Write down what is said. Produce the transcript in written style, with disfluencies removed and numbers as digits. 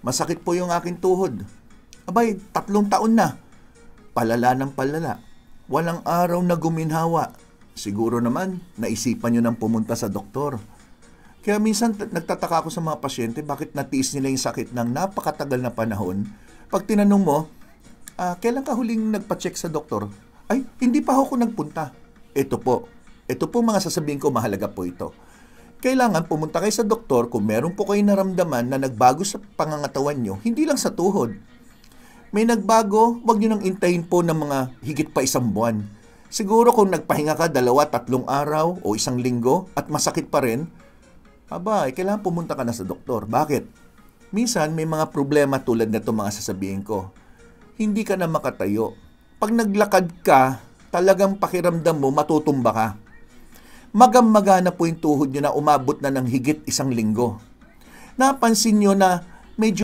Masakit po yung aking tuhod. Abay, 3 taon na. Palala ng palala. Walang araw na guminhawa. Siguro naman, naisipan nyo nang pumunta sa doktor. Kaya minsan nagtataka ako sa mga pasyente bakit natiis nila yung sakit ng napakatagal na panahon. Pag tinanong mo, kailan ka huling nagpa-check sa doktor? Ay, hindi pa ako nagpunta. Ito po mga sasabihin ko, mahalaga po ito. Kailangan pumunta kayo sa doktor kung meron po kayo naramdaman na nagbago sa pangangatawan nyo, hindi lang sa tuhod. May nagbago, wag nyo nang intayin po ng mga higit pa 1 buwan. Siguro kung nagpahinga ka 2-3 araw o 1 linggo at masakit pa rin, kailangan pumunta ka na sa doktor. Bakit? Minsan may mga problema tulad na ito mga sasabihin ko. Hindi ka na makatayo. Pag naglakad ka, talagang pakiramdam mo matutumba ka. Magamaga na po yung tuhod nyo na umabot na ng higit 1 linggo. Napansin nyo na